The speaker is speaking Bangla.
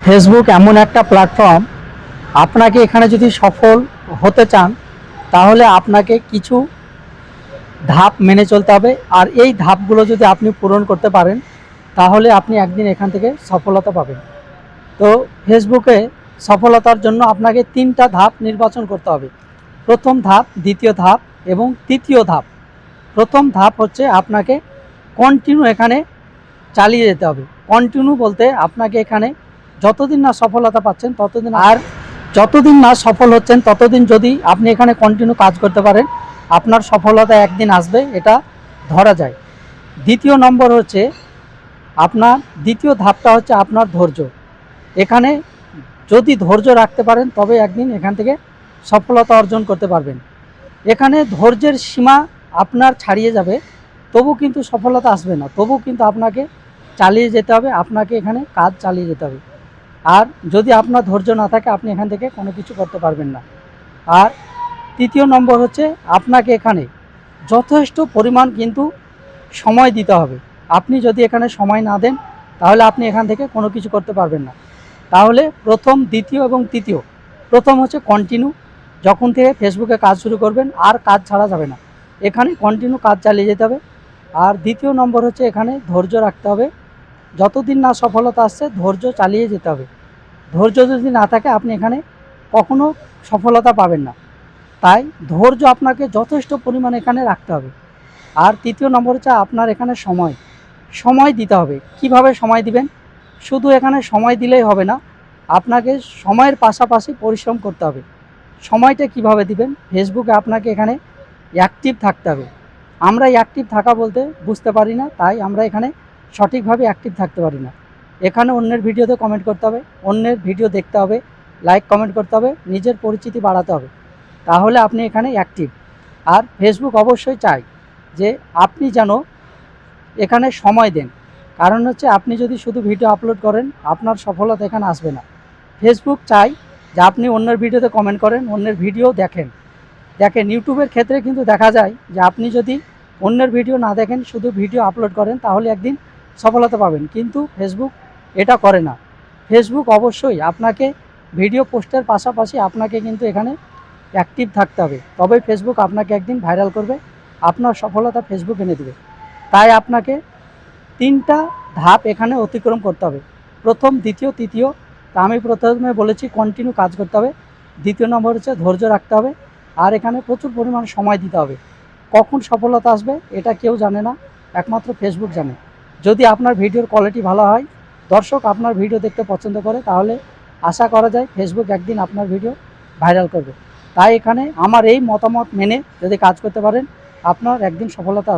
ফেসবুক এমন একটা প্ল্যাটফর্ম, আপনাকে এখানে যদি সফল হতে চান তাহলে আপনাকে কিছু ধাপ মেনে চলতে হবে। আর এই ধাপগুলো যদি আপনি পূরণ করতে পারেন তাহলে আপনি একদিন এখান থেকে সফলতা পাবেন। তো ফেসবুকে সফলতার জন্য আপনাকে 3টা ধাপ নির্বাচন করতে হবে। প্রথম ধাপ, দ্বিতীয় ধাপ এবং তৃতীয় ধাপ। প্রথম ধাপ হচ্ছে আপনাকে কন্টিনিউ এখানে চালিয়ে যেতে হবে। কন্টিনিউ বলতে আপনাকে এখানে যতদিন না সফলতা পাচ্ছেন ততদিন, আর যতদিন না সফল হচ্ছেন ততদিন যদি আপনি এখানে কন্টিনিউ কাজ করতে পারেন আপনার সফলতা একদিন আসবে, এটা ধরা যায়। দ্বিতীয় নম্বর হচ্ছে দ্বিতীয় ধাপটা হচ্ছে আপনার ধৈর্য। এখানে যদি ধৈর্য রাখতে পারেন তবে একদিন এখান থেকে সফলতা অর্জন করতে পারবেন। এখানে ধৈর্যের সীমা আপনার ছাড়িয়ে যাবে, তবু কিন্তু সফলতা আসবে না, তবু কিন্তু আপনাকে চালিয়ে যেতে হবে, আপনাকে এখানে কাজ চালিয়ে যেতে হবে। আর যদি আপনার ধৈর্য না থাকে আপনি এখান থেকে কোনো কিছু করতে পারবেন না। আর তৃতীয় নম্বর হচ্ছে আপনাকে এখানে যথেষ্ট পরিমাণ কিন্তু সময় দিতে হবে। আপনি যদি এখানে সময় না দেন তাহলে আপনি এখান থেকে কোনো কিছু করতে পারবেন না। তাহলে প্রথম, দ্বিতীয় এবং তৃতীয়, প্রথম হচ্ছে কন্টিনিউ। যখন থেকে ফেসবুকে কাজ শুরু করবেন আর কাজ ছাড়া যাবে না, এখানে কন্টিনিউ কাজ চালিয়ে যেতে হবে। আর দ্বিতীয় নম্বর হচ্ছে এখানে ধৈর্য রাখতে হবে। যতদিন না সফলতা আসছে ধৈর্য চালিয়ে যেতে হবে। ধৈর্য যদি না থাকে আপনি এখানে কখনো সফলতা পাবেন না। তাই ধৈর্য আপনাকে যথেষ্ট পরিমাণ এখানে রাখতে হবে। আর তৃতীয় নম্বর হচ্ছে আপনার এখানে সময় দিতে হবে। কিভাবে সময় দিবেন? শুধু এখানে সময় দিলেই হবে না, আপনাকে সময়ের পাশাপাশি পরিশ্রম করতে হবে। সময়টা কিভাবে দিবেন? ফেসবুকে আপনাকে এখানে অ্যাক্টিভ থাকতে হবে। আমরা অ্যাক্টিভ থাকা বলতে বুঝতে পারি না, তাই আমরা এখানে সঠিকভাবে অ্যাক্টিভ থাকতে পারি না। এখানে অন্যের ভিডিওতে কমেন্ট করতে হবে, অন্যের ভিডিও দেখতে হবে, লাইক কমেন্ট করতে হবে, নিজের পরিচিতি বাড়াতে হবে, তাহলে আপনি এখানে অ্যাক্টিভ। আর ফেসবুক অবশ্যই চাই যে আপনি যেন এখানে সময় দেন। কারণ হচ্ছে আপনি যদি শুধু ভিডিও আপলোড করেন আপনার সফলতা এখানে আসবে না। ফেসবুক চাই যে আপনি অন্যের ভিডিওতে কমেন্ট করেন, অন্যের ভিডিও দেখেন। ইউটিউবের ক্ষেত্রে কিন্তু দেখা যায় যে আপনি যদি অন্যের ভিডিও না দেখেন, শুধু ভিডিও আপলোড করেন, তাহলে একদিন সফলতা পাবেন। কিন্তু ফেসবুক এটা করে না। ফেসবুক অবশ্যই আপনাকে ভিডিও পোস্টের পাশাপাশি আপনাকে কিন্তু এখানে অ্যাক্টিভ থাকতে হবে, তবেই ফেসবুক আপনাকে একদিন ভাইরাল করবে, আপনার সফলতা ফেসবুক এনে দেবে। তাই আপনাকে 3টা ধাপ এখানে অতিক্রম করতে হবে, প্রথম, দ্বিতীয়, তৃতীয়। তা আমি প্রথমে বলেছি কন্টিনিউ কাজ করতে হবে। দ্বিতীয় নম্বর হচ্ছে ধৈর্য রাখতে হবে। আর এখানে প্রচুর পরিমাণ সময় দিতে হবে। কখন সফলতা আসবে এটা কেউ জানে না, একমাত্র ফেসবুক জানে। যদি আপনার ভিডিওর কোয়ালিটি ভালো হয়, দর্শক আপনার ভিডিও দেখতে পছন্দ করে, তাহলে আশা করা যায় ফেসবুক একদিন আপনার ভিডিও ভাইরাল করবে। তাই এখানে আমার এই মতামত মেনে যদি কাজ করতে পারেন আপনার একদিন সফলতা আসবে।